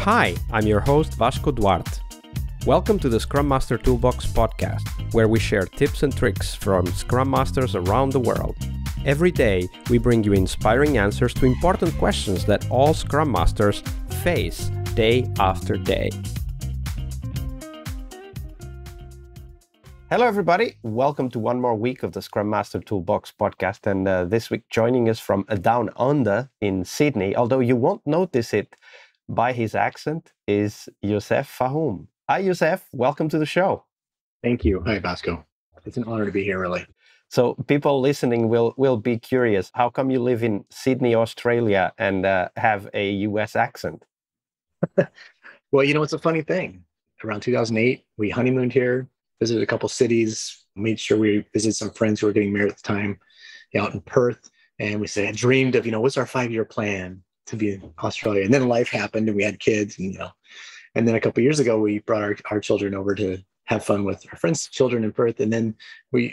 Hi, I'm your host Vasco Duarte. Welcome to the Scrum Master Toolbox podcast, where we share tips and tricks from Scrum Masters around the world. Every day, we bring you inspiring answers to important questions that all Scrum Masters face day after day. Hello, everybody. Welcome to one more week of the Scrum Master Toolbox podcast. And this week, joining us from down under in Sydney, although you won't notice it by his accent, is Yousef Fahoum. Hi, Yousef. Welcome to the show. Thank you. Hi, Vasco. It's an honor to be here, really. So people listening will be curious. How come you live in Sydney, Australia, and have a US accent? Well, it's a funny thing. Around 2008, we honeymooned here, visited a couple cities, made sure we visited some friends who were getting married at the time out in Perth. And we said, I dreamed of, what's our 5-year plan to be in Australia? And then life happened and we had kids. And then a couple of years ago, we brought our children over to have fun with our friends' children in Perth. And then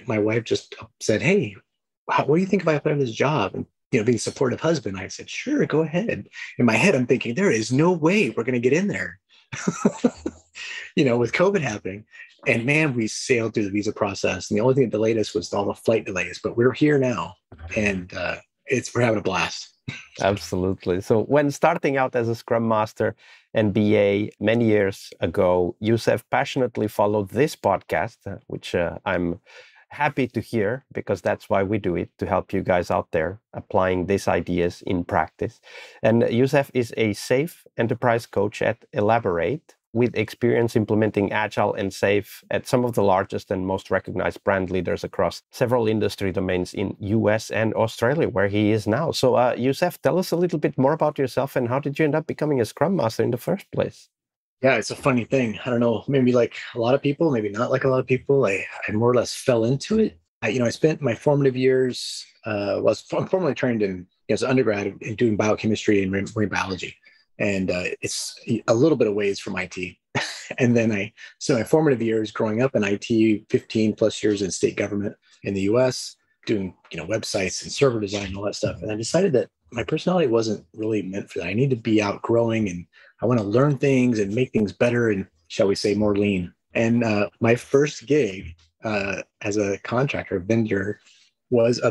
my wife just said, hey, what do you think if I apply for this job? And, being a supportive husband, I said, sure, go ahead. In my head, I'm thinking, there is no way we're going to get in there, with COVID happening. And man, we sailed through the visa process. And the only thing that delayed us was all the flight delays. But we're here now. And we're having a blast. Absolutely. So when starting out as a Scrum Master and BA many years ago, Yousef passionately followed this podcast, which I'm happy to hear, because that's why we do it, to help you guys out there applying these ideas in practice. And Yousef is a SAFe enterprise coach at Elaborate, with experience implementing Agile and SAFe at some of the largest and most recognized brand leaders across several industry domains in US and Australia, where he is now. So Yousef, tell us a little bit more about yourself and how did you end up becoming a Scrum Master in the first place? Yeah, it's a funny thing. I don't know, maybe like a lot of people, maybe not like a lot of people. I more or less fell into it. I spent my formative years, I'm formerly trained as an undergrad in doing biochemistry and marine biology. And it's a little bit of ways from IT. And then so my formative years growing up in IT, 15 plus years in state government in the US, doing, websites and server design and all that stuff. And I decided that my personality wasn't really meant for that. I need to be outgrowing and I want to learn things and make things better and, shall we say, more lean. And my first gig as a contractor, vendor, was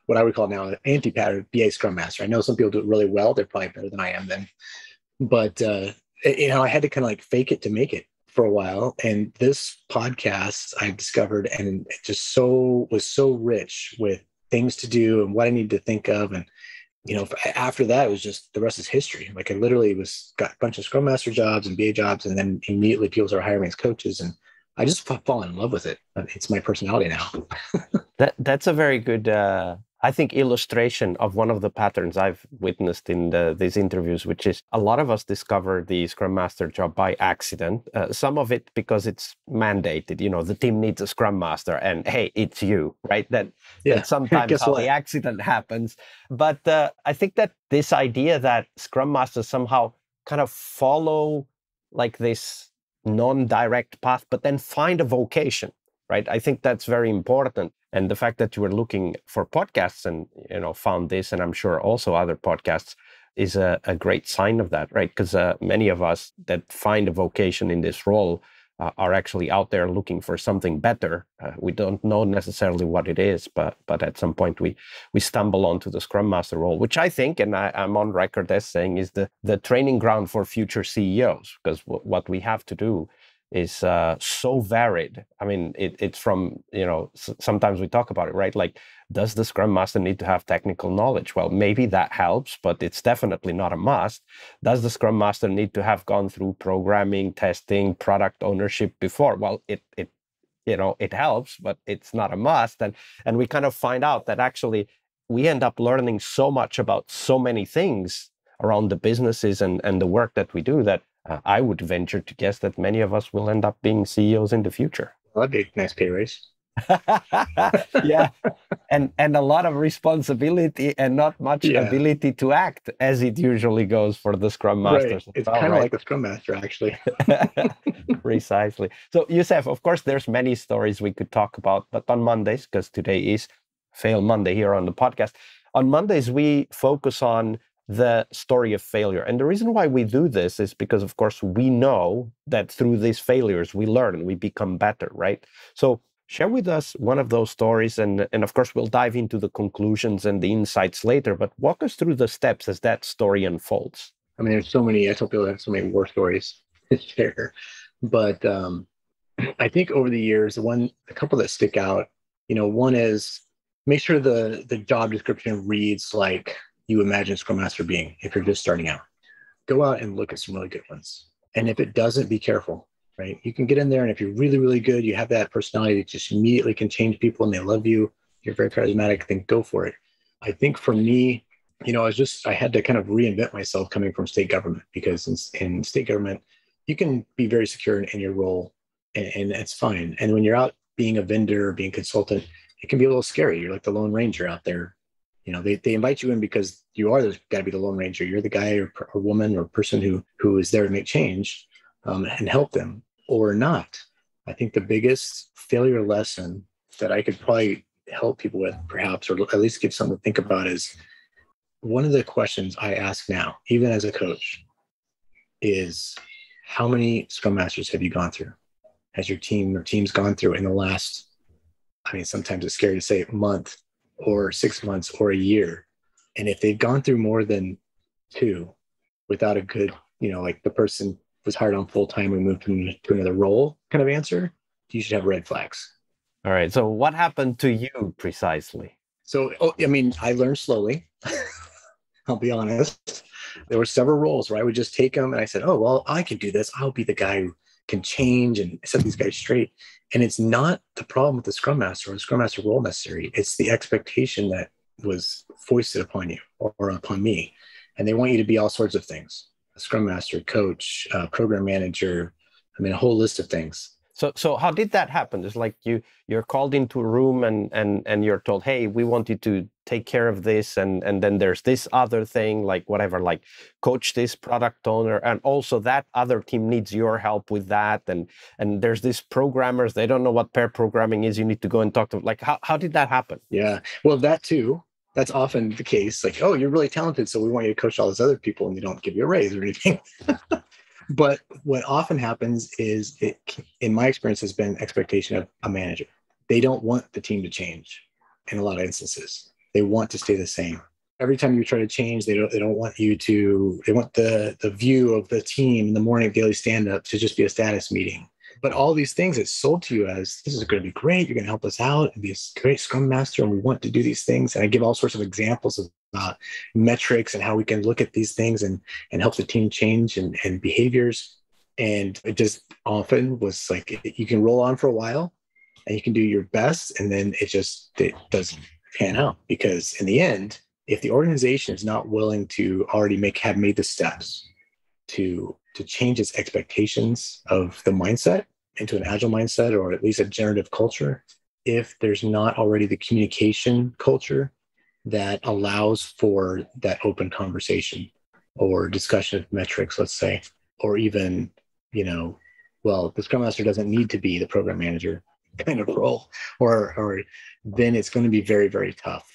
what I would call now an anti-pattern BA Scrum Master. I know some people do it really well. They're probably better than I am then. But, I had to kind of like fake it to make it for a while. And this podcast I discovered, and it just was so rich with things to do and what I needed to think of. And, after that, it was just the rest is history. Like I literally got a bunch of Scrum Master jobs and BA jobs, and then immediately people started hiring me as coaches. And I just fall in love with it. It's my personality now. That's a very good, I think, illustration of one of the patterns I've witnessed in these interviews, which is a lot of us discover the Scrum Master job by accident. Some of it because it's mandated. The team needs a Scrum Master, and hey, it's you, right? That's sometimes how the accident happens. But I think that this idea that Scrum Masters somehow kind of follow like this non-direct path, but then find a vocation, right? I think that's very important. And the fact that you were looking for podcasts and, found this, and I'm sure also other podcasts, is a great sign of that, right? Because many of us that find a vocation in this role are actually out there looking for something better. We don't know necessarily what it is, but at some point we stumble onto the Scrum Master role, which I think, and I'm on record as saying, is the training ground for future CEOs, because what we have to do is so varied. I mean, it's from, sometimes we talk about it, right? Like, does the Scrum Master need to have technical knowledge? Well, maybe that helps, but it's definitely not a must. Does the Scrum Master need to have gone through programming, testing, product ownership before? Well, it helps, but it's not a must. And we kind of find out that actually we end up learning so much about so many things around the businesses and the work that we do that I would venture to guess that many of us will end up being CEOs in the future. Well, that'd be a nice pay raise. Yeah, and a lot of responsibility and not much ability to act, as it usually goes for the Scrum Masters. Right. It's kind of like a Scrum Master, actually. Precisely. So, Yousef, of course, there's many stories we could talk about, but on Mondays, because today is Fail Monday here on the podcast, on Mondays we focus on the story of failure. And the reason why we do this is because, of course, we know that through these failures, we learn, we become better, right? So share with us one of those stories. And of course, we'll dive into the conclusions and the insights later, but walk us through the steps as that story unfolds. I mean, there's so many, I tell people I have so many war stories to share, but I think over the years, a couple that stick out, one is make sure the job description reads like you imagine Scrum Master being if you're just starting out. Go out and look at some really good ones. And if it doesn't, be careful, right? You can get in there, and if you're really, really good, you have that personality that just immediately can change people and they love you, you're very charismatic, then go for it. I think for me, I had to kind of reinvent myself coming from state government, because in state government, you can be very secure in your role, and it's fine. And when you're out being a vendor, being a consultant, it can be a little scary. You're like the Lone Ranger out there. They invite you in because you are got to be the Lone Ranger. You're the guy or woman or person who is there to make change and help them or not. I think the biggest failure lesson that I could probably help people with, perhaps, or at least give something to think about, is one of the questions I ask now, even as a coach, is how many Scrum Masters have you gone through? Has your team or teams gone through in the last, sometimes it's scary to say, month or 6 months or a year? And if they've gone through more than 2 without a good, like the person was hired on full time and moved to another role kind of answer, you should have red flags. All right. So what happened to you precisely? So, I learned slowly. I'll be honest. There were several roles where I would just take them and I said, oh, well, I can do this. I'll be the guy who can change and set these guys straight. And it's not the problem with the Scrum Master or the Scrum Master role necessary. It's the expectation that was foisted upon you or upon me. And they want you to be all sorts of things: a Scrum Master, coach, program manager, a whole list of things. So how did that happen? It's like you're called into a room and you're told, hey, we want you to take care of this. And then there's this other thing, like whatever, like coach this product owner. And also that other team needs your help with that. And there's these programmers, they don't know what pair programming is. You need to go and talk to them. Like, how did that happen? Yeah, well, that too. That's often the case. Like, oh, you're really talented, so we want you to coach all those other people, and they don't give you a raise or anything. But what often happens is, in my experience, has been expectation of a manager. They don't want the team to change in a lot of instances. They want to stay the same. Every time you try to change, they don't want you to, they want the view of the team in the morning daily stand-up to just be a status meeting. But all these things, it's sold to you as, this is going to be great. You're going to help us out and be a great Scrum Master, and we want to do these things. And I give all sorts of examples of metrics and how we can look at these things and help the team change and behaviors. And it just often was like, you can roll on for a while and you can do your best, and then it doesn't pan out, because in the end, if the organization is not willing to already have made the steps to change its expectations of the mindset into an agile mindset, or at least a generative culture, if there's not already the communication culture that allows for that open conversation or discussion of metrics, let's say, or even, the Scrum Master doesn't need to be the program manager kind of role, or then it's going to be very, very tough.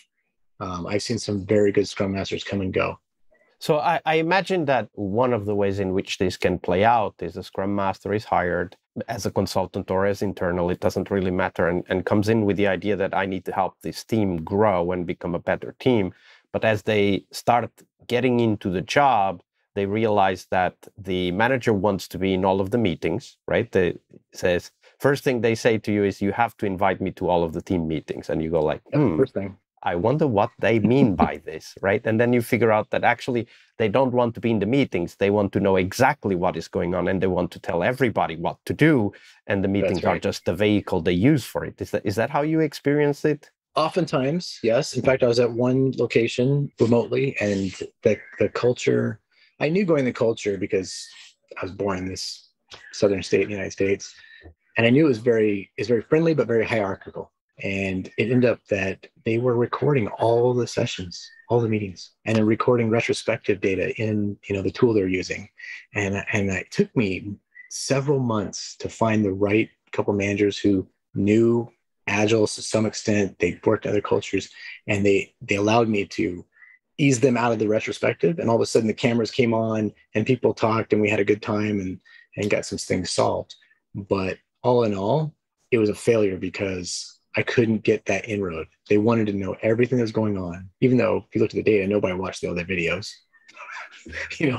I've seen some very good Scrum Masters come and go. So I imagine that one of the ways in which this can play out is the Scrum Master is hired as a consultant or as internal, it doesn't really matter, and comes in with the idea that I need to help this team grow and become a better team. But as they start getting into the job, they realize that the manager wants to be in all of the meetings, right? First thing they say to you is, you have to invite me to all of the team meetings. And you go like, First thing. I wonder what they mean by this, right? And then you figure out that actually they don't want to be in the meetings. They want to know exactly what is going on, and they want to tell everybody what to do. And the meetings are just the vehicle they use for it. Is that how you experience it? Oftentimes, yes. In fact, I was at one location remotely, and the culture, I knew going the culture because I was born in this southern state in the United States. And I knew it was very friendly, but very hierarchical. And it ended up that they were recording all the sessions, all the meetings, and then recording retrospective data in, the tool they're using. And it took me several months to find the right couple managers who knew Agile to some extent. They worked in other cultures, and they allowed me to ease them out of the retrospective. And all of a sudden the cameras came on and people talked and we had a good time and got some things solved. But all in all, it was a failure because I couldn't get that inroad. They wanted to know everything that was going on, even though if you looked at the data, nobody watched the other videos,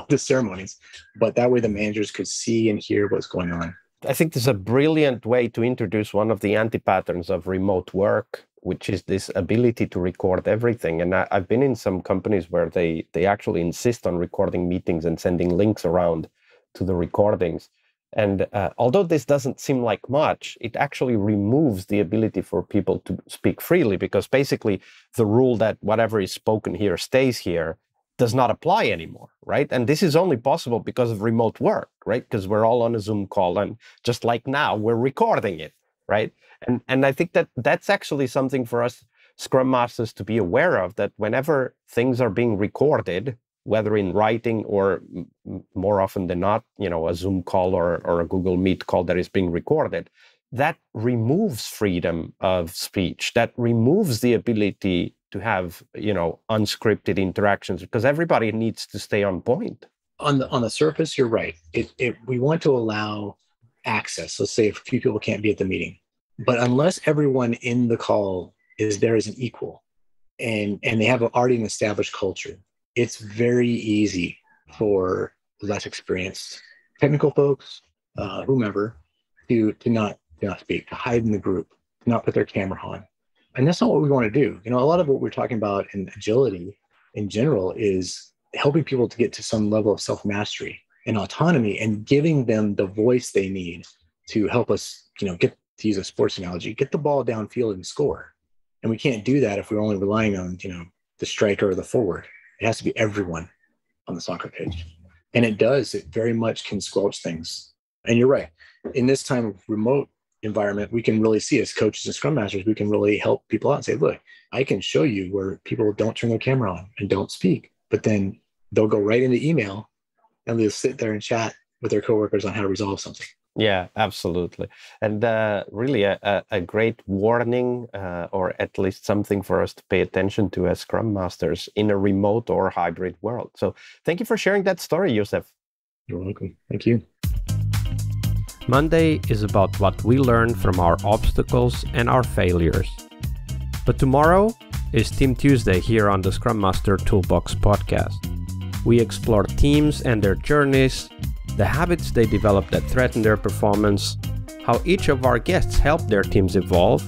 the ceremonies. But that way the managers could see and hear what's going on. I think this is a brilliant way to introduce one of the anti-patterns of remote work, which is this ability to record everything. And I've been in some companies where they actually insist on recording meetings and sending links around to the recordings. And although this doesn't seem like much, it actually removes the ability for people to speak freely, because basically the rule that whatever is spoken here stays here does not apply anymore, right? And this is only possible because of remote work, right? Because we're all on a Zoom call, and just like now, we're recording it, right? And I think that that's actually something for us Scrum Masters to be aware of, that whenever things are being recorded, whether in writing or more often than not, a Zoom call or a Google Meet call that is being recorded, that removes freedom of speech. That removes the ability to have, unscripted interactions, because everybody needs to stay on point. On the surface, you're right. We want to allow access. Let's say if a few people can't be at the meeting, but unless everyone in the call is there as an equal and they have already an established culture, it's very easy for less experienced technical folks, whomever, to not speak, to hide in the group, to not put their camera on. And that's not what we want to do. A lot of what we're talking about in agility in general is helping people to get to some level of self-mastery and autonomy and giving them the voice they need to help us, get, to use a sports analogy, get the ball downfield and score. And we can't do that if we're only relying on, the striker or the forward. It has to be everyone on the soccer pitch. And it very much can squelch things. And you're right. In this time of remote environment, we can really see as coaches and Scrum Masters, we can really help people out and say, look, I can show you where people don't turn their camera on and don't speak, but then they'll go right into email and they'll sit there and chat with their coworkers on how to resolve something. Yeah, absolutely. And really a great warning, or at least something for us to pay attention to as Scrum Masters in a remote or hybrid world. So thank you for sharing that story, Yousef. You're welcome. Thank you. Monday is about what we learn from our obstacles and our failures. But tomorrow is Team Tuesday here on the Scrum Master Toolbox podcast. We explore teams and their journeys, the habits they develop that threaten their performance, how each of our guests helped their teams evolve,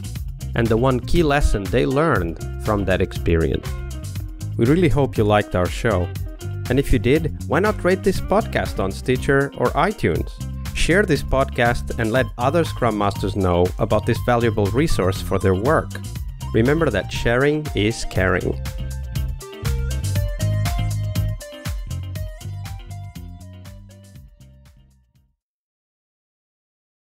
and the one key lesson they learned from that experience. We really hope you liked our show. And if you did, why not rate this podcast on Stitcher or iTunes? Share this podcast and let other Scrum Masters know about this valuable resource for their work. Remember that sharing is caring.